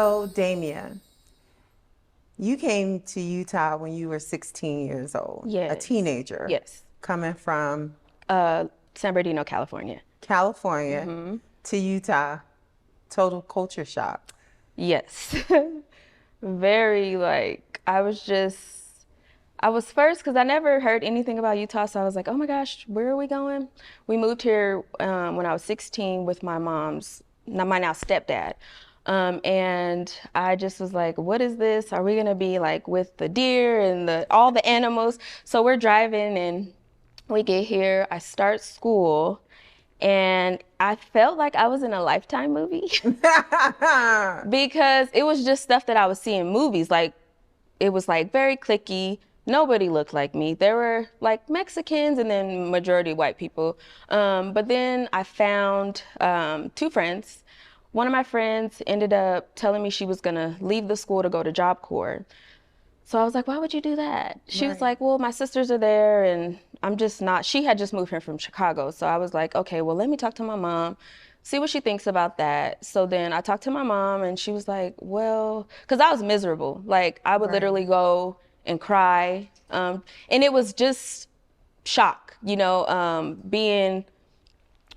So, Damien, you came to Utah when you were 16 years old, a Yes. teenager, Yes. coming from Uh, San Bernardino, California. California to Utah. Total culture shock. Yes. Very I was first because I never heard anything about Utah, so I was like, oh my gosh, where are we going? We moved here when I was 16 with my now stepdad. And I just was like, what is this? Are we gonna be like with the deer and all the animals? So we're driving and we get here. I start school and I felt like I was in a Lifetime movie because it was just stuff that I was seeing in movies. Like it was like very cliquey. Nobody looked like me. There were like Mexicans and then majority white people. But then I found two friends. One of my friends ended up telling me she was gonna leave the school to go to Job Corps. So I was like, why would you do that? She was Right. like, well, my sisters are there and I'm just not. She had just moved here from Chicago. So I was like, okay, well, let me talk to my mom, see what she thinks about that. So then I talked to my mom and she was like, well, because I was miserable. Like I would Right. literally go and cry. And it was just shock, being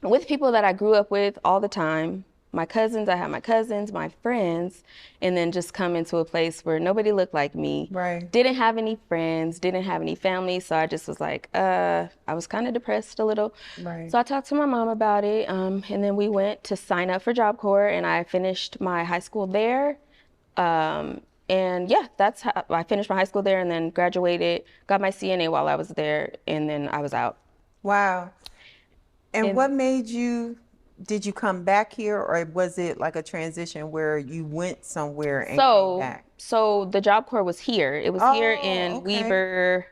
with people that I grew up with all the time. My cousins, I had my cousins, my friends, and then just come into a place where nobody looked like me. Right. Didn't have any friends, didn't have any family, so I just was like, I was kind of depressed a little. Right. So I talked to my mom about it, and then we went to sign up for Job Corps, and I finished my high school there. And yeah, that's how I finished my high school there, and then graduated, got my CNA while I was there, and then I was out. Wow. And And what made you, did you come back here or was it like a transition where you went somewhere and came So, back? so the Job Corps was here. It was here Oh, in okay.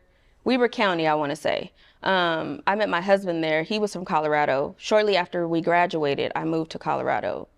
Weber County, I want to say. I met my husband there. He was from Colorado. Shortly after we graduated, I moved to Colorado.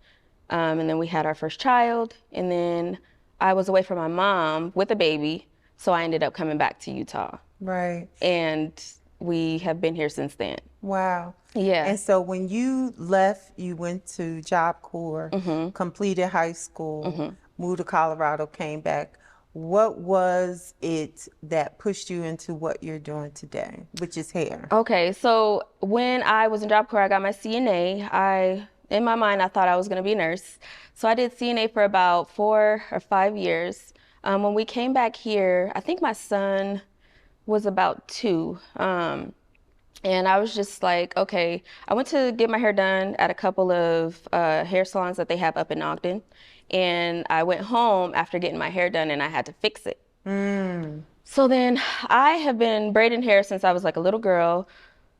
And then we had our first child. And then I was away from my mom with a baby. So I ended up coming back to Utah. Right. And we have been here since then. Wow. Yeah. And so when you left, you went to Job Corps, completed high school, moved to Colorado, came back. What was it that pushed you into what you're doing today, which is hair? Okay, so when I was in Job Corps, I got my CNA. In my mind, I thought I was going to be a nurse. So I did CNA for about 4 or 5 years. When we came back here, I think my son was about 2. And I was just like, okay, I went to get my hair done at a couple of hair salons that they have up in Ogden. And I went home after getting my hair done and I had to fix it. So then I have been braiding hair since I was like a little girl.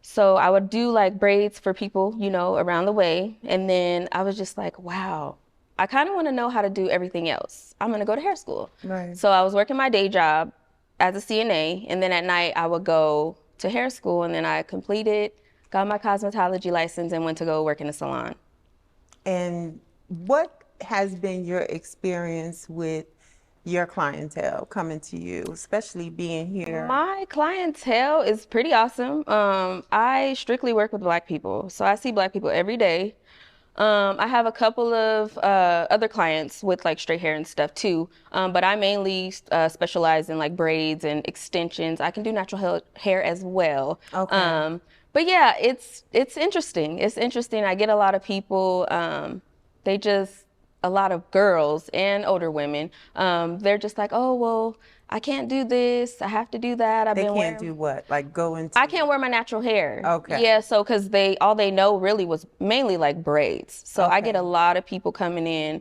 So I would do like braids for people, around the way. And then I was just like, wow, I kind of want to know how to do everything else. I'm going to go to hair school. Right. So I was working my day job as a CNA. And then at night I would go to hair school. And then I completed, got my cosmetology license and went to go work in a salon. And what has been your experience with your clientele coming to you, especially being here? My clientele is pretty awesome. I strictly work with Black people, so I see Black people every day. I have a couple of other clients with like straight hair and stuff too, but I mainly specialize in like braids and extensions. I can do natural hair as well. Okay. But yeah, it's interesting. It's interesting. I get a lot of people. They just a lot of girls and older women. They're just like, oh well, I can't do this. I have to do that. I've They been can't wearing do what? Like go I into, can't wear my natural hair. okay. Yeah, so because they all they know really was mainly like braids. So I get a Okay. lot of people coming in.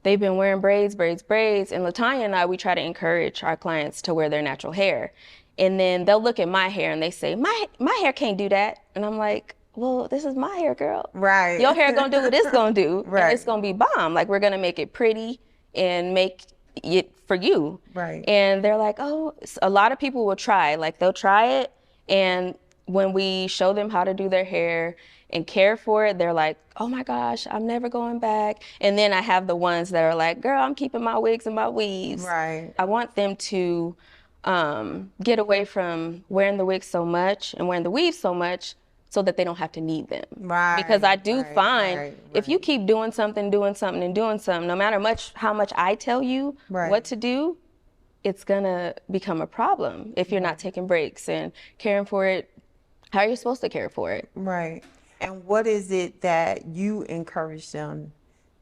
They've been wearing braids, braids, braids. And Latanya and I, we try to encourage our clients to wear their natural hair. And then they'll look at my hair and they say, my hair can't do that. And I'm like, well, this is my hair, girl. Right. Your hair gonna do what it's gonna do, and it's Right. gonna be bomb. Like we're gonna make it pretty and make it for you. Right. And they're like, oh, a lot of people will try. Like they'll try it, and when we show them how to do their hair and care for it, they're like, oh my gosh, I'm never going back. And then I have the ones that are like, girl, I'm keeping my wigs and my weaves. Right. I want them to get away from wearing the wig so much and wearing the weave so much so that they don't have to need them. Right, Because I do right, find right, if you keep doing something, no matter how much I tell you Right. what to do, it's gonna become a problem if you're not taking breaks and caring for it how you're supposed to care for it. Right. And what is it that you encourage them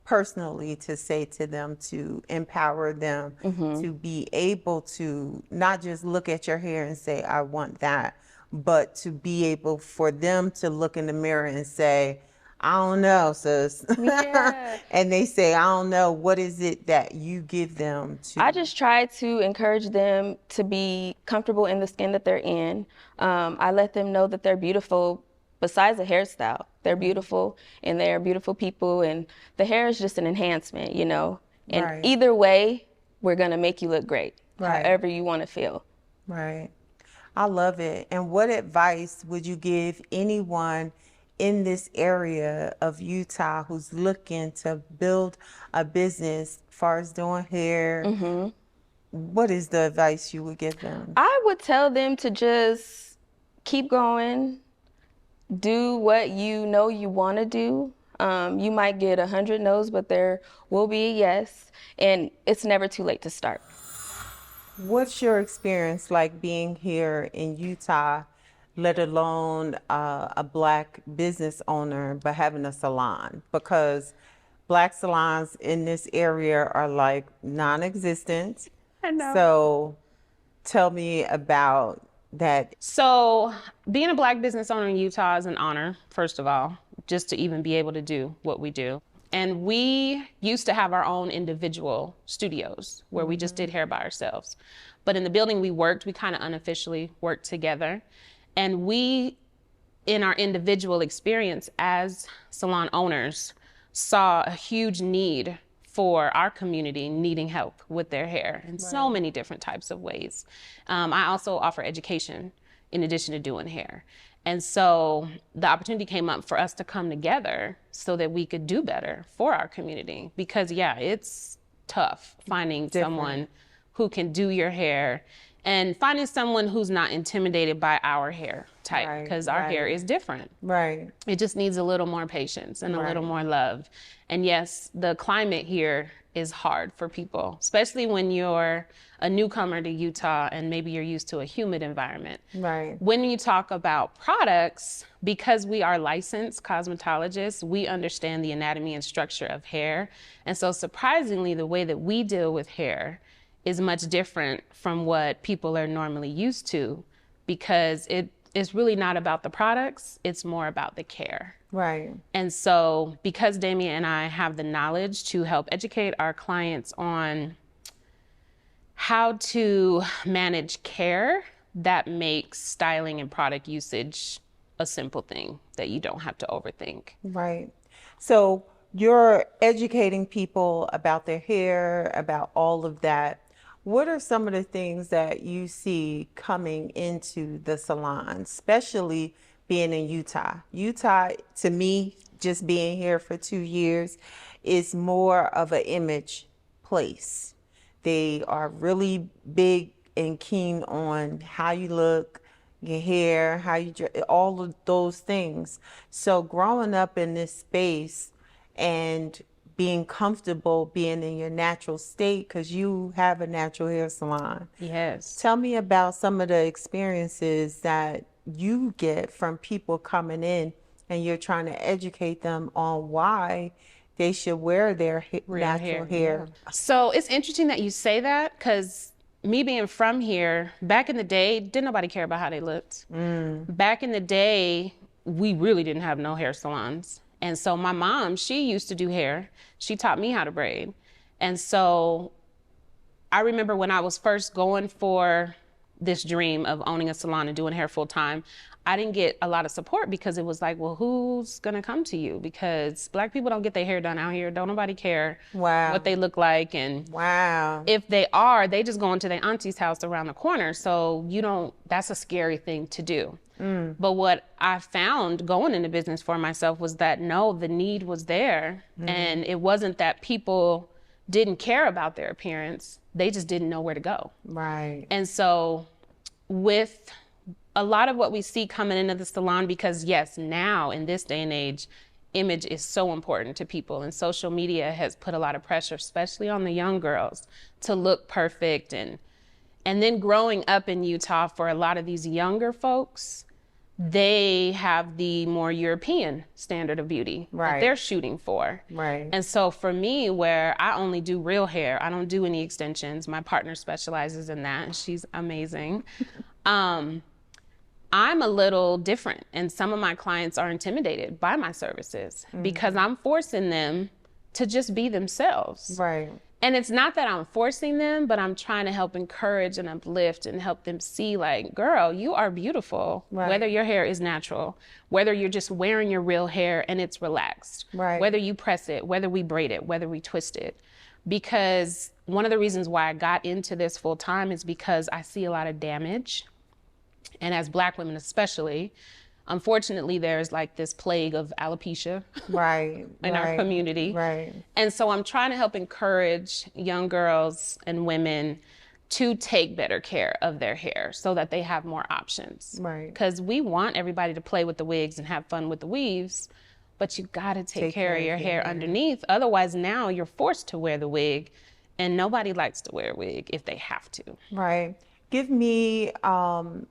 personally to say to them to empower them to be able to not just look at your hair and say, I want that, but to be able for them to look in the mirror and say, I don't know, sis. Yeah. And they say, I don't know. What is it that you give them to? I just try to encourage them to be comfortable in the skin that they're in. I let them know that they're beautiful besides the hairstyle. They're beautiful and they're beautiful people, and the hair is just an enhancement, you know. And Right. either way, we're gonna make you look great, Right. however you want to feel. Right. I love it. And what advice would you give anyone in this area of Utah who's looking to build a business as far as doing hair? What is the advice you would give them? I would tell them to just keep going, do what you know you want to do. You might get 100 no's, but there will be a yes, and it's never too late to start. What's your experience like being here in Utah, let alone a Black business owner, but having a salon? Because Black salons in this area are like non-existent. I know. So tell me about that. So being a Black business owner in Utah is an honor, first of all, just to even be able to do what we do. And we used to have our own individual studios where we just did hair by ourselves. But in the building we worked, we kind of unofficially worked together. And we, in our individual experience as salon owners, saw a huge need for our community needing help with their hair in so many different types of ways. I also offer education in addition to doing hair. And so the opportunity came up for us to come together so that we could do better for our community. Because yeah, it's tough finding someone who can do your hair and finding someone who's not intimidated by our hair type, because our hair is different. Right. It just needs a little more patience and a little more love. And yes, the climate here is hard for people, especially when you're a newcomer to Utah and maybe you're used to a humid environment. Right. When you talk about products, because we are licensed cosmetologists, we understand the anatomy and structure of hair. And so surprisingly, the way that we deal with hair is much different from what people are normally used to, because it's really not about the products, it's more about the care. Right. And so because Damien and I have the knowledge to help educate our clients on how to manage care, that makes styling and product usage a simple thing that you don't have to overthink. Right. So you're educating people about their hair, about all of that. What are some of the things that you see coming into the salon, especially being in Utah? Utah, to me, just being here for 2 years, is more of an image place. They are really big and keen on how you look, your hair, how you dress, all of those things. So growing up in this space and being comfortable being in your natural state, because you have a natural hair salon. Yes. Tell me about some of the experiences that you get from people coming in and you're trying to educate them on why they should wear their natural hair. So it's interesting that you say that, because me being from here, back in the day, didn't nobody care about how they looked. Back in the day, we really didn't have no hair salons. And so my mom, she used to do hair. She taught me how to braid. And so I remember when I was first going for this dream of owning a salon and doing hair full time, I didn't get a lot of support, because it was like, well, who's gonna come to you? Because Black people don't get their hair done out here. Don't nobody care what they look like. And if they are, they just go into their auntie's house around the corner. So that's a scary thing to do. But what I found going into business for myself was that no, the need was there. And it wasn't that people didn't care about their appearance. They just didn't know where to go. Right. And so with a lot of what we see coming into the salon, because yes, now in this day and age, image is so important to people, and social media has put a lot of pressure, especially on the young girls, to look perfect. And then growing up in Utah, for a lot of these younger folks, they have the more European standard of beauty that they're shooting for. Right. And so for me, where I only do real hair, I don't do any extensions. My partner specializes in that, and she's amazing. I'm a little different, and some of my clients are intimidated by my services because I'm forcing them to just be themselves. Right. And it's not that I'm forcing them, but I'm trying to help encourage and uplift and help them see, like, girl, you are beautiful, whether your hair is natural, whether you're just wearing your real hair and it's relaxed, whether you press it, whether we braid it, whether we twist it. Because one of the reasons why I got into this full time is because I see a lot of damage. And as Black women especially, unfortunately, there's like this plague of alopecia in our community. Right. And so I'm trying to help encourage young girls and women to take better care of their hair so that they have more options. Right. Because we want everybody to play with the wigs and have fun with the weaves, but you gotta take care of your hair underneath. Otherwise, now you're forced to wear the wig, and nobody likes to wear a wig if they have to. Right. Give me an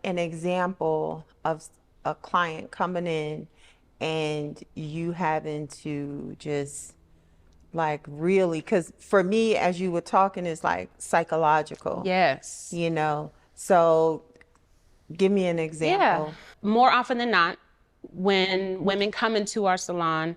example of a client coming in and you having to just like really, because for me, as you were talking, it's like psychological. Yes. You know, so give me an example. Yeah. More often than not, when women come into our salon,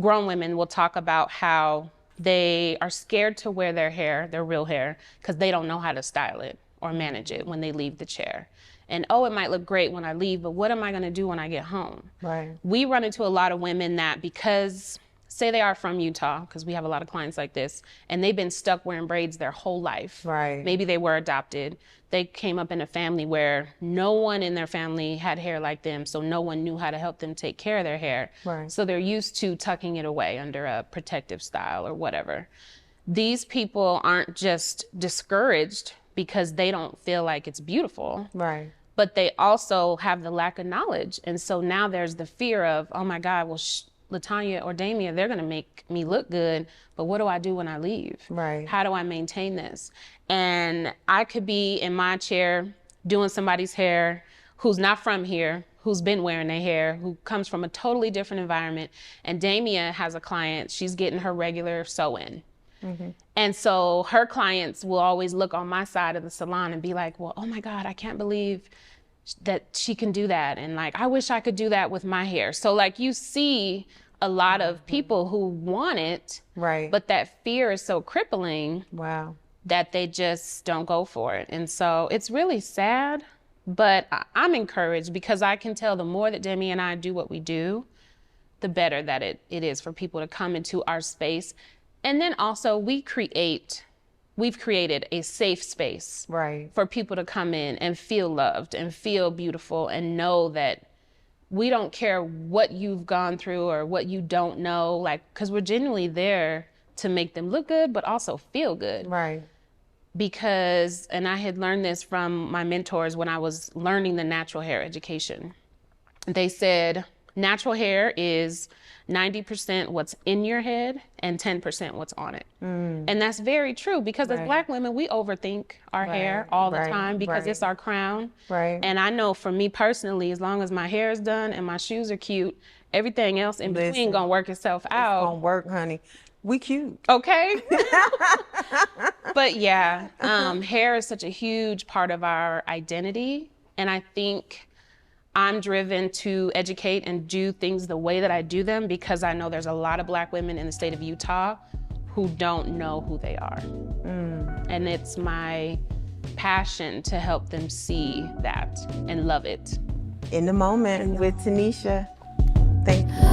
grown women will talk about how they are scared to wear their hair, their real hair, because they don't know how to style it or manage it when they leave the chair. And, oh, it might look great when I leave, but what am I gonna do when I get home? Right. We run into a lot of women that, because, say they are from Utah, because we have a lot of clients like this, and they've been stuck wearing braids their whole life. Right. Maybe they were adopted. They came up in a family where no one in their family had hair like them, so no one knew how to help them take care of their hair. Right. So they're used to tucking it away under a protective style or whatever. These people aren't just discouraged because they don't feel like it's beautiful. Right. But they also have the lack of knowledge. And so now there's the fear of, oh my God, well, LaTanya or Damia, they're gonna make me look good, but what do I do when I leave? Right. How do I maintain this? And I could be in my chair doing somebody's hair who's not from here, who's been wearing their hair, who comes from a totally different environment. And Damia has a client, she's getting her regular sew-in. And so her clients will always look on my side of the salon and be like, well, oh my God, I can't believe that she can do that. And like, I wish I could do that with my hair. So like you see a lot of people who want it, but that fear is so crippling that they just don't go for it. And so it's really sad, but I'm encouraged because I can tell the more that Demi and I do what we do, the better that it is for people to come into our space. And then also we've created a safe space for people to come in and feel loved and feel beautiful and know that we don't care what you've gone through or what you don't know, like, because we're genuinely there to make them look good, but also feel good. Right. Because, and I had learned this from my mentors when I was learning the natural hair education. They said, natural hair is 90% what's in your head and 10% what's on it. And that's very true because as Black women, we overthink our hair all the time because it's our crown. And I know for me personally, as long as my hair is done and my shoes are cute, everything else in between gonna work itself out. It's gonna work, honey. We cute. Okay. But yeah, hair is such a huge part of our identity. And I think I'm driven to educate and do things the way that I do them because I know there's a lot of Black women in the state of Utah who don't know who they are. And it's my passion to help them see that and love it. In the moment with Tanisha. Thank you.